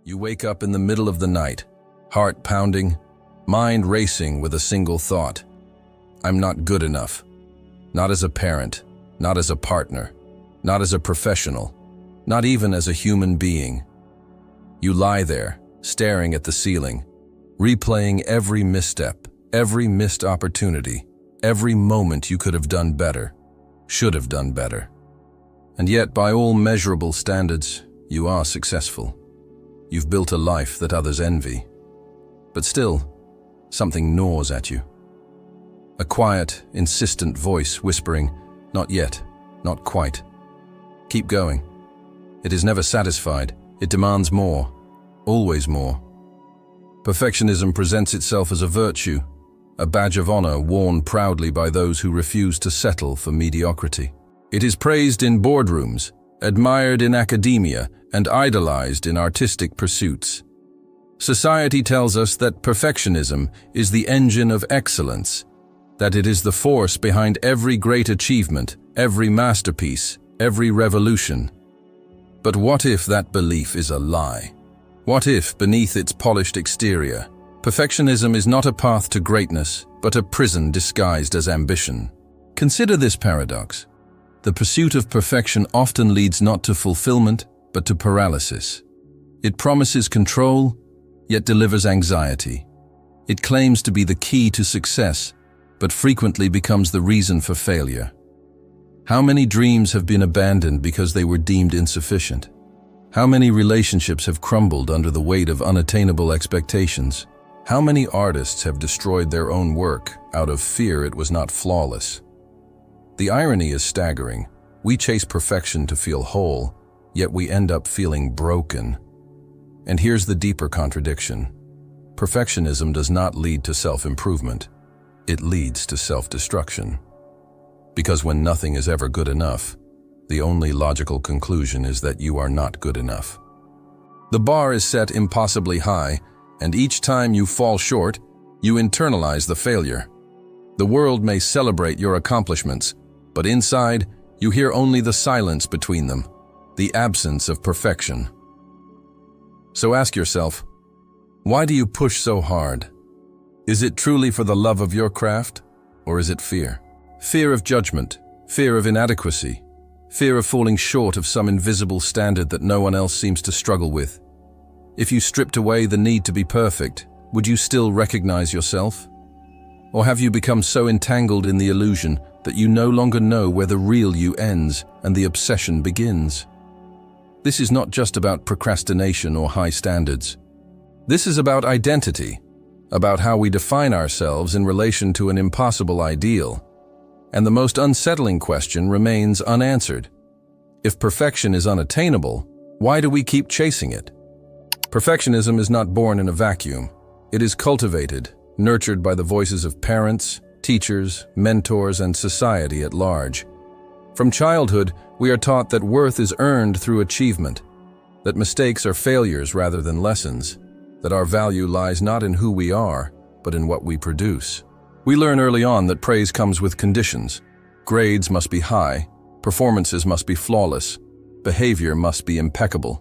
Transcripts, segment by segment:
You wake up in the middle of the night, heart pounding, mind racing with a single thought. I'm not good enough. Not as a parent, not as a partner, not as a professional, not even as a human being. You lie there, staring at the ceiling, replaying every misstep, every missed opportunity, every moment you could have done better, should have done better. And yet, by all measurable standards, you are successful. You've built a life that others envy. But still, something gnaws at you. A quiet, insistent voice whispering, "Not yet, not quite. Keep going." It is never satisfied. It demands more, always more. Perfectionism presents itself as a virtue, a badge of honor worn proudly by those who refuse to settle for mediocrity. It is praised in boardrooms, admired in academia, and idolized in artistic pursuits. Society tells us that perfectionism is the engine of excellence, that it is the force behind every great achievement, every masterpiece, every revolution. But what if that belief is a lie? What if, beneath its polished exterior, perfectionism is not a path to greatness, but a prison disguised as ambition? Consider this paradox. The pursuit of perfection often leads not to fulfillment, but to paralysis. It promises control, yet delivers anxiety. It claims to be the key to success, but frequently becomes the reason for failure. How many dreams have been abandoned because they were deemed insufficient? How many relationships have crumbled under the weight of unattainable expectations? How many artists have destroyed their own work out of fear it was not flawless? The irony is staggering. We chase perfection to feel whole, yet we end up feeling broken. And here's the deeper contradiction. Perfectionism does not lead to self-improvement. It leads to self-destruction. Because when nothing is ever good enough, the only logical conclusion is that you are not good enough. The bar is set impossibly high, and each time you fall short, you internalize the failure. The world may celebrate your accomplishments, but inside, you hear only the silence between them, the absence of perfection. So ask yourself, why do you push so hard? Is it truly for the love of your craft, or is it fear? Fear of judgment, fear of inadequacy, fear of falling short of some invisible standard that no one else seems to struggle with. If you stripped away the need to be perfect, would you still recognize yourself? Or have you become so entangled in the illusion that you no longer know where the real you ends and the obsession begins? This is not just about procrastination or high standards. This is about identity, about how we define ourselves in relation to an impossible ideal. And the most unsettling question remains unanswered. If perfection is unattainable, why do we keep chasing it? Perfectionism is not born in a vacuum. It is cultivated, nurtured by the voices of parents, teachers, mentors, and society at large. From childhood, we are taught that worth is earned through achievement, that mistakes are failures rather than lessons, that our value lies not in who we are, but in what we produce. We learn early on that praise comes with conditions. Grades must be high, performances must be flawless, behavior must be impeccable.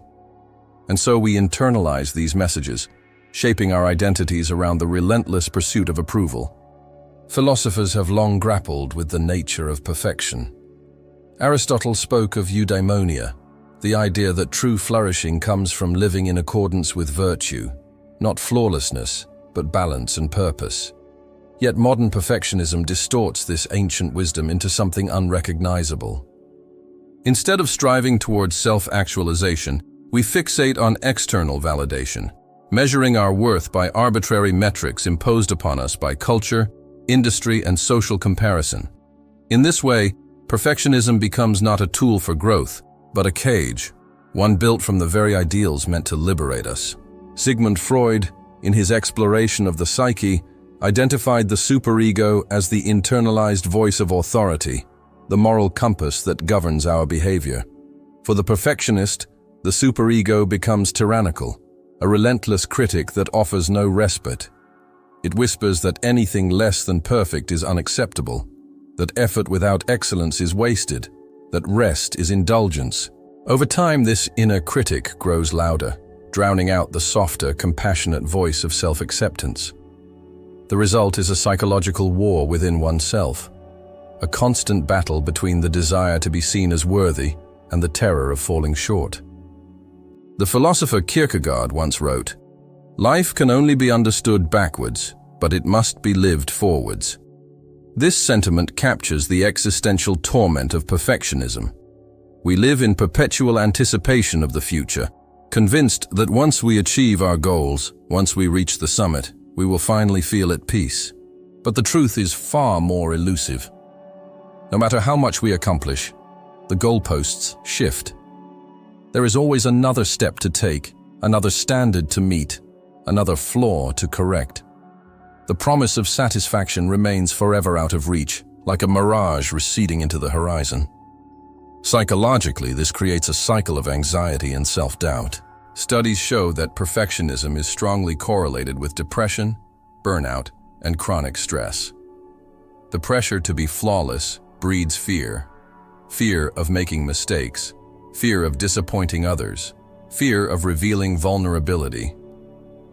And so we internalize these messages, shaping our identities around the relentless pursuit of approval. Philosophers have long grappled with the nature of perfection. Aristotle spoke of eudaimonia, the idea that true flourishing comes from living in accordance with virtue, not flawlessness, but balance and purpose. Yet modern perfectionism distorts this ancient wisdom into something unrecognizable. Instead of striving towards self-actualization, we fixate on external validation, measuring our worth by arbitrary metrics imposed upon us by culture, industry, and social comparison. In this way, perfectionism becomes not a tool for growth, but a cage, one built from the very ideals meant to liberate us. Sigmund Freud, in his exploration of the psyche, identified the superego as the internalized voice of authority, the moral compass that governs our behavior. For the perfectionist, the superego becomes tyrannical, a relentless critic that offers no respite. It whispers that anything less than perfect is unacceptable, that effort without excellence is wasted, that rest is indulgence. Over time, this inner critic grows louder, drowning out the softer, compassionate voice of self-acceptance. The result is a psychological war within oneself, a constant battle between the desire to be seen as worthy and the terror of falling short. The philosopher Kierkegaard once wrote, "Life can only be understood backwards, but it must be lived forwards." This sentiment captures the existential torment of perfectionism. We live in perpetual anticipation of the future, convinced that once we achieve our goals, once we reach the summit, we will finally feel at peace. But the truth is far more elusive. No matter how much we accomplish, the goalposts shift. There is always another step to take, another standard to meet, another flaw to correct. The promise of satisfaction remains forever out of reach, like a mirage receding into the horizon. Psychologically, this creates a cycle of anxiety and self-doubt. Studies show that perfectionism is strongly correlated with depression, burnout, and chronic stress. The pressure to be flawless breeds fear. Fear of making mistakes, fear of disappointing others, fear of revealing vulnerability.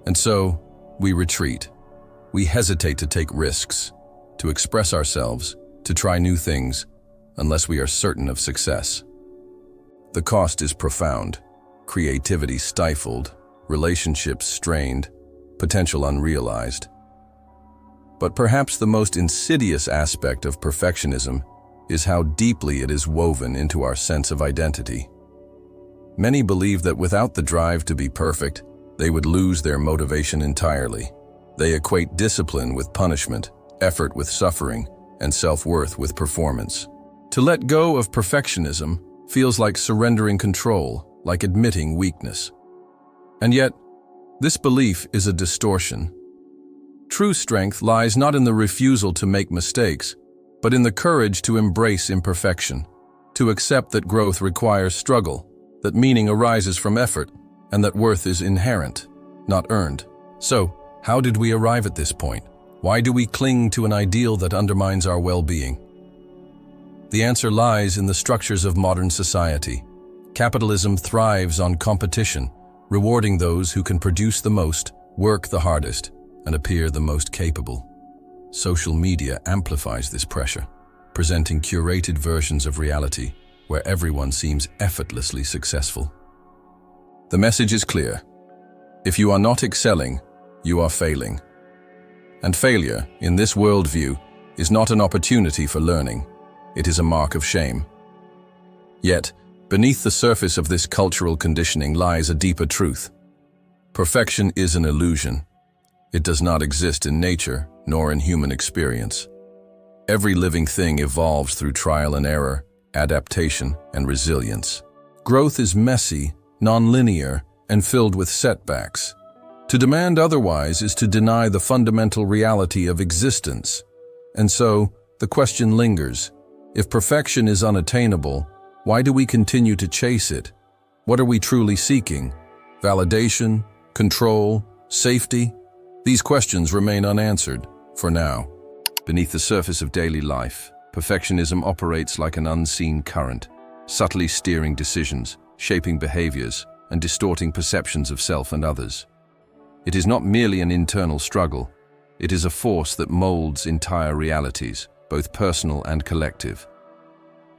And so, we retreat. We hesitate to take risks, to express ourselves, to try new things, unless we are certain of success. The cost is profound. Creativity stifled, relationships strained, potential unrealized. But perhaps the most insidious aspect of perfectionism is how deeply it is woven into our sense of identity. Many believe that without the drive to be perfect, they would lose their motivation entirely. They equate discipline with punishment, effort with suffering, and self-worth with performance. To let go of perfectionism feels like surrendering control, like admitting weakness. And yet, this belief is a distortion. True strength lies not in the refusal to make mistakes, but in the courage to embrace imperfection, to accept that growth requires struggle, that meaning arises from effort, and that worth is inherent, not earned. So, how did we arrive at this point? Why do we cling to an ideal that undermines our well-being? The answer lies in the structures of modern society. Capitalism thrives on competition, rewarding those who can produce the most, work the hardest, and appear the most capable. Social media amplifies this pressure, presenting curated versions of reality where everyone seems effortlessly successful. The message is clear. If you are not excelling, you are failing. And failure, in this worldview, is not an opportunity for learning. It is a mark of shame. Yet, beneath the surface of this cultural conditioning lies a deeper truth. Perfection is an illusion. It does not exist in nature, nor in human experience. Every living thing evolves through trial and error, adaptation, and resilience. Growth is messy, non-linear, and filled with setbacks. To demand otherwise is to deny the fundamental reality of existence. And so, the question lingers. If perfection is unattainable, why do we continue to chase it? What are we truly seeking? Validation? Control? Safety? These questions remain unanswered, for now. Beneath the surface of daily life, perfectionism operates like an unseen current, subtly steering decisions, shaping behaviors, and distorting perceptions of self and others. It is not merely an internal struggle. It is a force that molds entire realities, both personal and collective.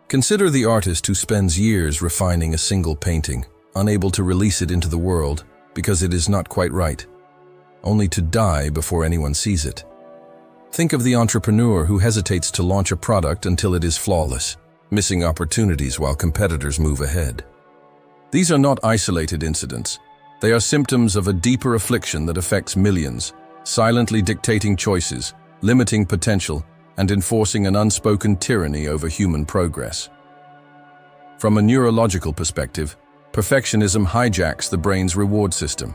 Consider the artist who spends years refining a single painting, unable to release it into the world because it is not quite right, only to die before anyone sees it. Think of the entrepreneur who hesitates to launch a product until it is flawless, missing opportunities while competitors move ahead. These are not isolated incidents. They are symptoms of a deeper affliction that affects millions, silently dictating choices, limiting potential, and enforcing an unspoken tyranny over human progress. From a neurological perspective, perfectionism hijacks the brain's reward system.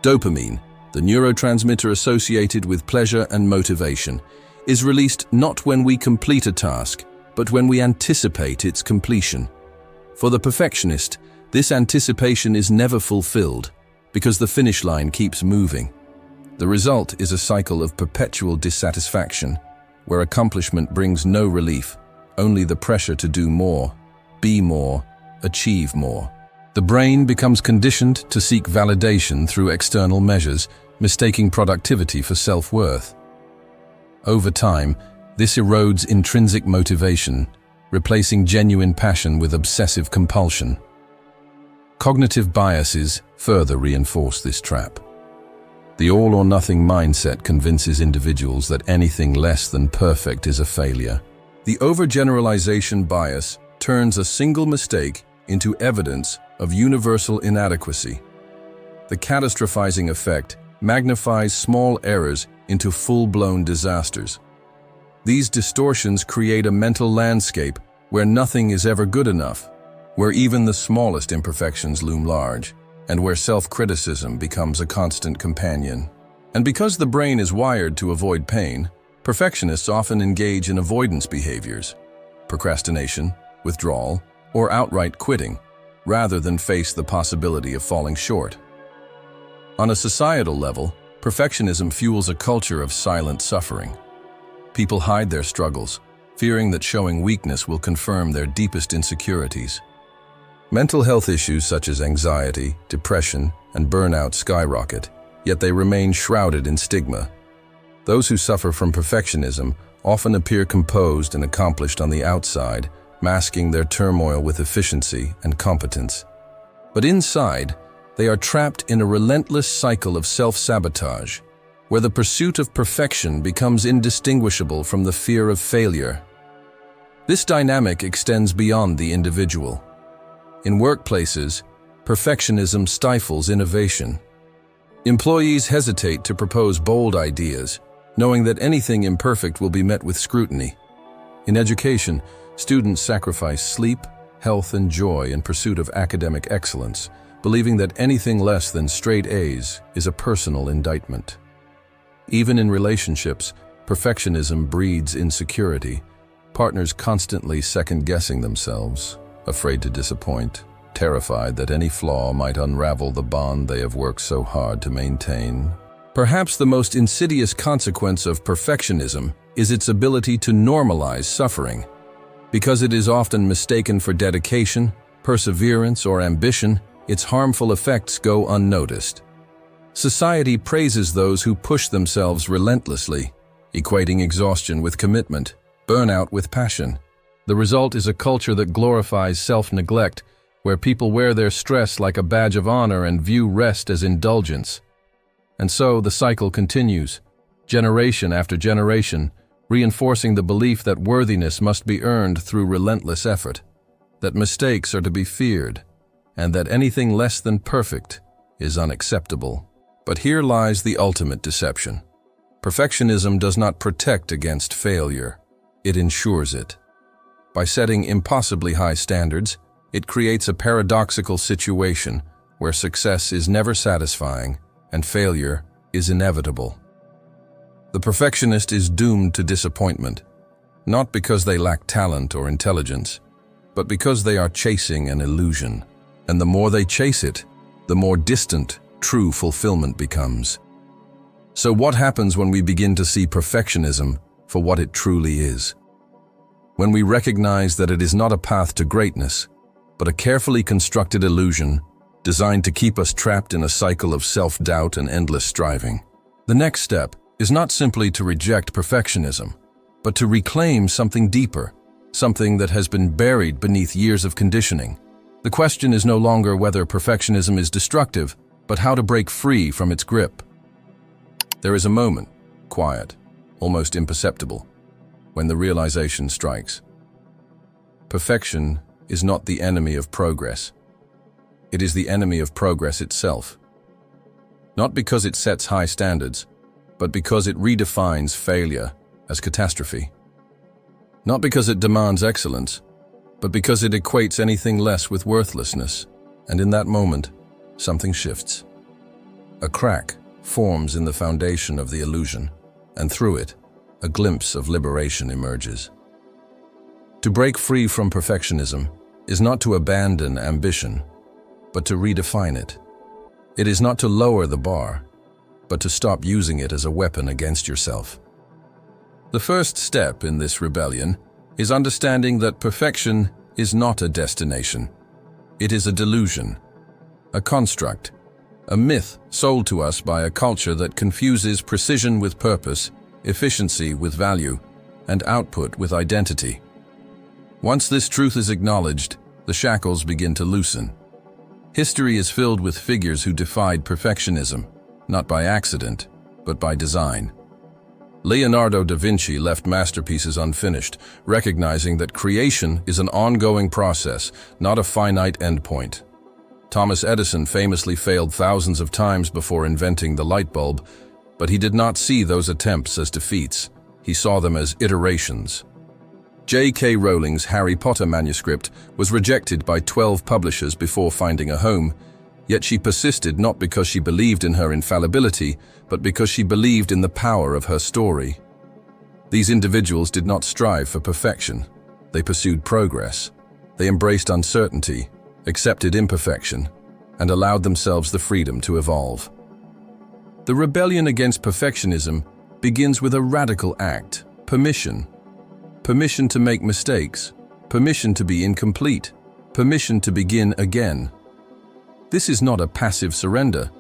Dopamine, the neurotransmitter associated with pleasure and motivation, is released not when we complete a task, but when we anticipate its completion. For the perfectionist, this anticipation is never fulfilled because the finish line keeps moving. The result is a cycle of perpetual dissatisfaction, where accomplishment brings no relief, only the pressure to do more, be more, achieve more. The brain becomes conditioned to seek validation through external measures, mistaking productivity for self-worth. Over time, this erodes intrinsic motivation, replacing genuine passion with obsessive compulsion. Cognitive biases further reinforce this trap. The all-or-nothing mindset convinces individuals that anything less than perfect is a failure. The overgeneralization bias turns a single mistake into evidence of universal inadequacy. The catastrophizing effect magnifies small errors into full-blown disasters. These distortions create a mental landscape where nothing is ever good enough, where even the smallest imperfections loom large, and where self-criticism becomes a constant companion. And because the brain is wired to avoid pain, perfectionists often engage in avoidance behaviors, procrastination, withdrawal, or outright quitting, rather than face the possibility of falling short. On a societal level, perfectionism fuels a culture of silent suffering. People hide their struggles, fearing that showing weakness will confirm their deepest insecurities. Mental health issues such as anxiety, depression, and burnout skyrocket, yet they remain shrouded in stigma. Those who suffer from perfectionism often appear composed and accomplished on the outside, masking their turmoil with efficiency and competence. But inside, they are trapped in a relentless cycle of self-sabotage, where the pursuit of perfection becomes indistinguishable from the fear of failure. This dynamic extends beyond the individual. In workplaces, perfectionism stifles innovation. Employees hesitate to propose bold ideas, knowing that anything imperfect will be met with scrutiny. In education, students sacrifice sleep, health, and joy in pursuit of academic excellence, believing that anything less than straight A's is a personal indictment. Even in relationships, perfectionism breeds insecurity, partners constantly second-guessing themselves, afraid to disappoint, terrified that any flaw might unravel the bond they have worked so hard to maintain. Perhaps the most insidious consequence of perfectionism is its ability to normalize suffering. Because it is often mistaken for dedication, perseverance, or ambition, its harmful effects go unnoticed. Society praises those who push themselves relentlessly, equating exhaustion with commitment, burnout with passion. The result is a culture that glorifies self-neglect, where people wear their stress like a badge of honor and view rest as indulgence. And so the cycle continues, generation after generation, reinforcing the belief that worthiness must be earned through relentless effort, that mistakes are to be feared, and that anything less than perfect is unacceptable. But here lies the ultimate deception. Perfectionism does not protect against failure, it ensures it. By setting impossibly high standards, it creates a paradoxical situation where success is never satisfying and failure is inevitable. The perfectionist is doomed to disappointment, not because they lack talent or intelligence, but because they are chasing an illusion. And the more they chase it, the more distant true fulfillment becomes. So what happens when we begin to see perfectionism for what it truly is? When we recognize that it is not a path to greatness, but a carefully constructed illusion designed to keep us trapped in a cycle of self-doubt and endless striving. The next step is not simply to reject perfectionism, but to reclaim something deeper, something that has been buried beneath years of conditioning. The question is no longer whether perfectionism is destructive, but how to break free from its grip. There is a moment, quiet, almost imperceptible, when the realization strikes. Perfection is not the enemy of progress. It is the enemy of progress itself. Not because it sets high standards, but because it redefines failure as catastrophe. Not because it demands excellence, but because it equates anything less with worthlessness. And in that moment, something shifts. A crack forms in the foundation of the illusion, and through it, a glimpse of liberation emerges. To break free from perfectionism is not to abandon ambition, but to redefine it. It is not to lower the bar, but to stop using it as a weapon against yourself. The first step in this rebellion is understanding that perfection is not a destination. It is a delusion, a construct, a myth sold to us by a culture that confuses precision with purpose, efficiency with value, and output with identity. Once this truth is acknowledged, the shackles begin to loosen. History is filled with figures who defied perfectionism, not by accident, but by design. Leonardo da Vinci left masterpieces unfinished, recognizing that creation is an ongoing process, not a finite endpoint. Thomas Edison famously failed thousands of times before inventing the light bulb, but he did not see those attempts as defeats. He saw them as iterations. J.K. Rowling's Harry Potter manuscript was rejected by 12 publishers before finding a home, yet she persisted not because she believed in her infallibility, but because she believed in the power of her story. These individuals did not strive for perfection. They pursued progress. They embraced uncertainty, accepted imperfection, and allowed themselves the freedom to evolve. The rebellion against perfectionism begins with a radical act: permission. Permission to make mistakes, permission to be incomplete, permission to begin again. This is not a passive surrender,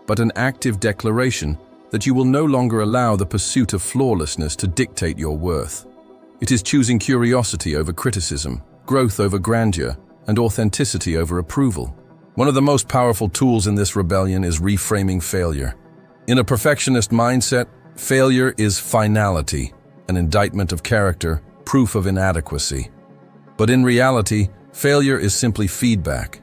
but an active declaration that you will no longer allow the pursuit of flawlessness to dictate your worth. It is choosing curiosity over criticism, growth over grandeur, and authenticity over approval. One of the most powerful tools in this rebellion is reframing failure. In a perfectionist mindset, failure is finality, an indictment of character, proof of inadequacy. But in reality, failure is simply feedback.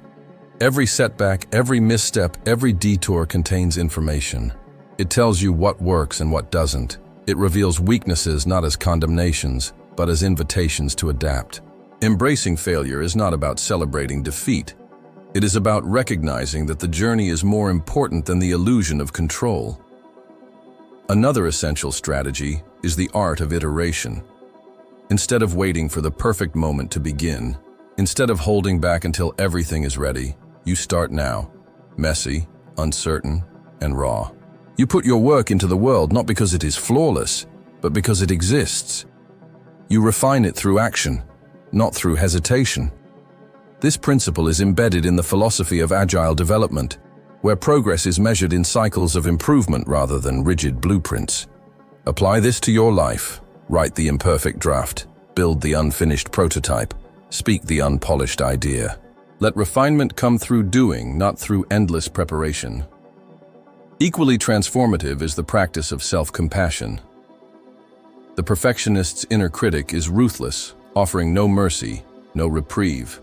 Every setback, every misstep, every detour contains information. It tells you what works and what doesn't. It reveals weaknesses not as condemnations, but as invitations to adapt. Embracing failure is not about celebrating defeat. It is about recognizing that the journey is more important than the illusion of control. Another essential strategy is the art of iteration. Instead of waiting for the perfect moment to begin, instead of holding back until everything is ready, you start now, messy, uncertain, and raw. You put your work into the world not because it is flawless, but because it exists. You refine it through action, not through hesitation. This principle is embedded in the philosophy of agile development, where progress is measured in cycles of improvement rather than rigid blueprints. Apply this to your life. Write the imperfect draft, build the unfinished prototype, speak the unpolished idea. Let refinement come through doing, not through endless preparation. Equally transformative is the practice of self-compassion. The perfectionist's inner critic is ruthless, offering no mercy, no reprieve.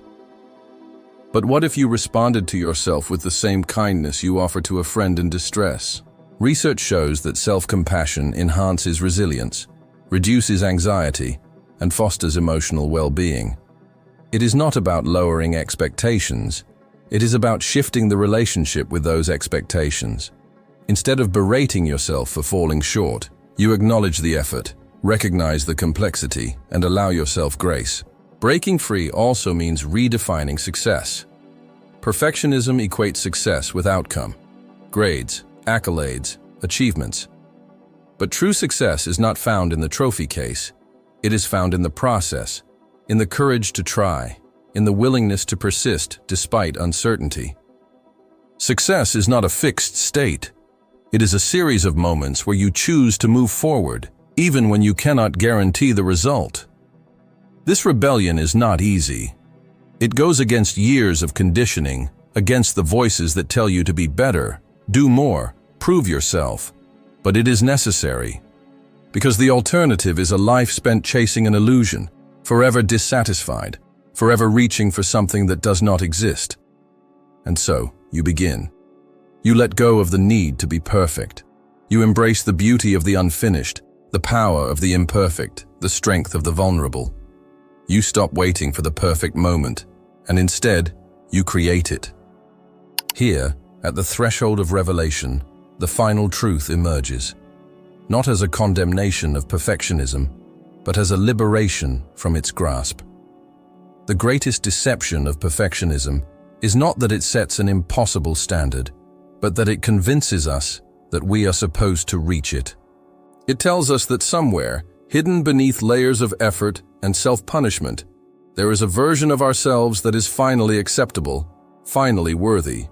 But what if you responded to yourself with the same kindness you offer to a friend in distress? Research shows that self-compassion enhances resilience, reduces anxiety, and fosters emotional well-being. It is not about lowering expectations. It is about shifting the relationship with those expectations. Instead of berating yourself for falling short, you acknowledge the effort, recognize the complexity, and allow yourself grace. Breaking free also means redefining success. Perfectionism equates success with outcome, grades, accolades, achievements. But true success is not found in the trophy case. It is found in the process, in the courage to try, in the willingness to persist despite uncertainty. Success is not a fixed state. It is a series of moments where you choose to move forward, even when you cannot guarantee the result. This rebellion is not easy. It goes against years of conditioning, against the voices that tell you to be better, do more, prove yourself. But it is necessary, because the alternative is a life spent chasing an illusion, forever dissatisfied, forever reaching for something that does not exist. And so, you begin. You let go of the need to be perfect. You embrace the beauty of the unfinished, the power of the imperfect, the strength of the vulnerable. You stop waiting for the perfect moment, and instead, you create it. Here, at the threshold of revelation, the final truth emerges, not as a condemnation of perfectionism, but as a liberation from its grasp. The greatest deception of perfectionism is not that it sets an impossible standard, but that it convinces us that we are supposed to reach it. It tells us that somewhere, hidden beneath layers of effort and self-punishment, there is a version of ourselves that is finally acceptable, finally worthy.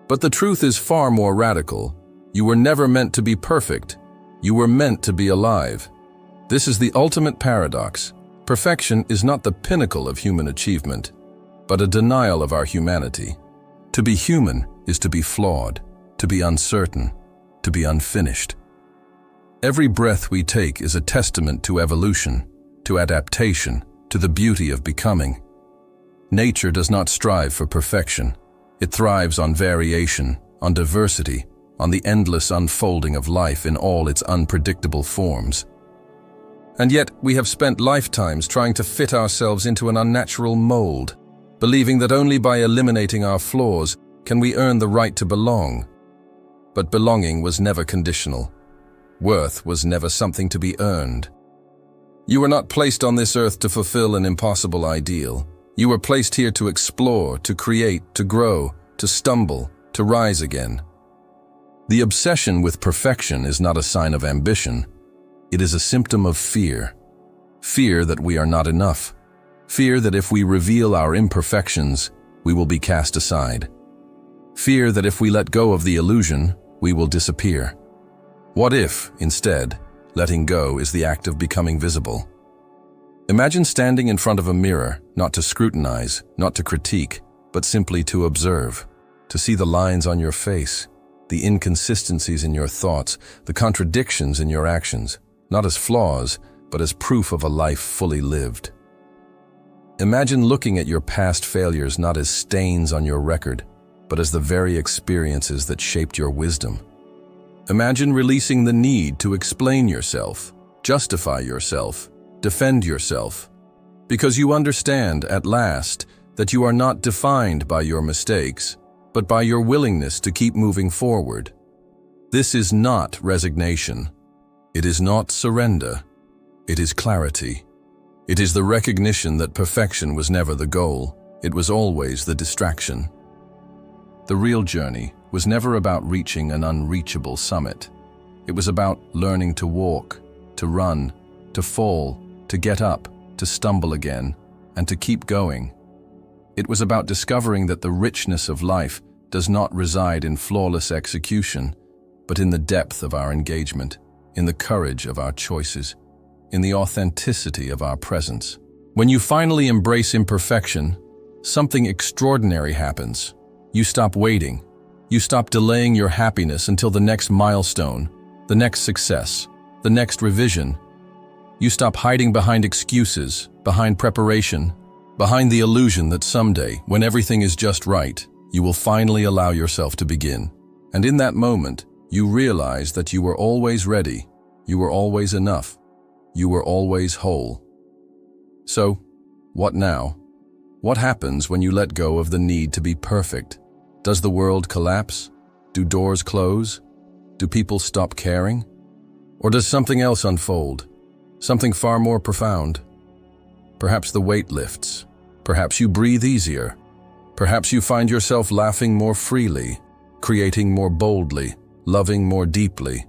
But the truth is far more radical. You were never meant to be perfect. You were meant to be alive. This is the ultimate paradox. Perfection is not the pinnacle of human achievement, but a denial of our humanity. To be human is to be flawed, to be uncertain, to be unfinished. Every breath we take is a testament to evolution, to adaptation, to the beauty of becoming. Nature does not strive for perfection. It thrives on variation, on diversity, on the endless unfolding of life in all its unpredictable forms. And yet, we have spent lifetimes trying to fit ourselves into an unnatural mold, believing that only by eliminating our flaws can we earn the right to belong. But belonging was never conditional. Worth was never something to be earned. You were not placed on this earth to fulfill an impossible ideal. You were placed here to explore, to create, to grow, to stumble, to rise again. The obsession with perfection is not a sign of ambition. It is a symptom of fear. Fear that we are not enough. Fear that if we reveal our imperfections, we will be cast aside. Fear that if we let go of the illusion, we will disappear. What if, instead, letting go is the act of becoming visible? Imagine standing in front of a mirror, not to scrutinize, not to critique, but simply to observe, to see the lines on your face, the inconsistencies in your thoughts, the contradictions in your actions, not as flaws, but as proof of a life fully lived. Imagine looking at your past failures not as stains on your record, but as the very experiences that shaped your wisdom. Imagine releasing the need to explain yourself, justify yourself, defend yourself, because you understand at last that you are not defined by your mistakes, but by your willingness to keep moving forward. This is not resignation. It is not surrender. It is clarity. It is the recognition that perfection was never the goal. It was always the distraction. The real journey was never about reaching an unreachable summit. It was about learning to walk, to run, to fall, to get up, to stumble again, and to keep going. It was about discovering that the richness of life does not reside in flawless execution, but in the depth of our engagement, in the courage of our choices, in the authenticity of our presence. When you finally embrace imperfection, something extraordinary happens. You stop waiting. You stop delaying your happiness until the next milestone, the next success, the next revision. You stop hiding behind excuses, behind preparation, behind the illusion that someday, when everything is just right, you will finally allow yourself to begin. And in that moment, you realize that you were always ready, you were always enough, you were always whole. So, what now? What happens when you let go of the need to be perfect? Does the world collapse? Do doors close? Do people stop caring? Or does something else unfold? Something far more profound? Perhaps the weight lifts. Perhaps you breathe easier. Perhaps you find yourself laughing more freely, creating more boldly, loving more deeply.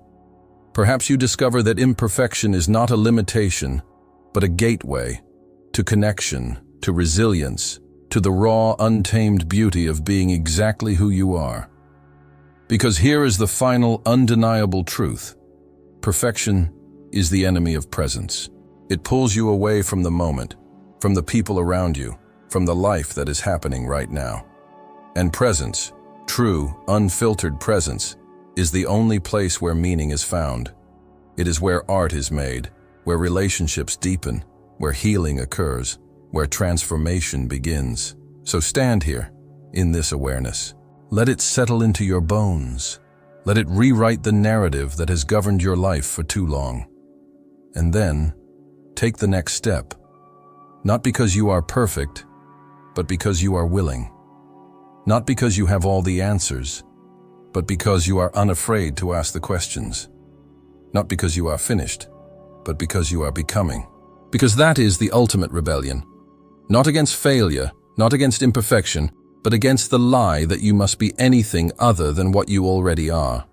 Perhaps you discover that imperfection is not a limitation, but a gateway to connection, to resilience, to the raw, untamed beauty of being exactly who you are. Because here is the final, undeniable truth. Perfection is the enemy of presence. It pulls you away from the moment, from the people around you, from the life that is happening right now. And presence, true, unfiltered presence, is the only place where meaning is found. It is where art is made, where relationships deepen, where healing occurs, where transformation begins. So stand here, in this awareness. Let it settle into your bones. Let it rewrite the narrative that has governed your life for too long. And then, take the next step. Not because you are perfect, but because you are willing. Not because you have all the answers, but because you are unafraid to ask the questions. Not because you are finished, but because you are becoming. Because that is the ultimate rebellion. Not against failure, not against imperfection, but against the lie that you must be anything other than what you already are.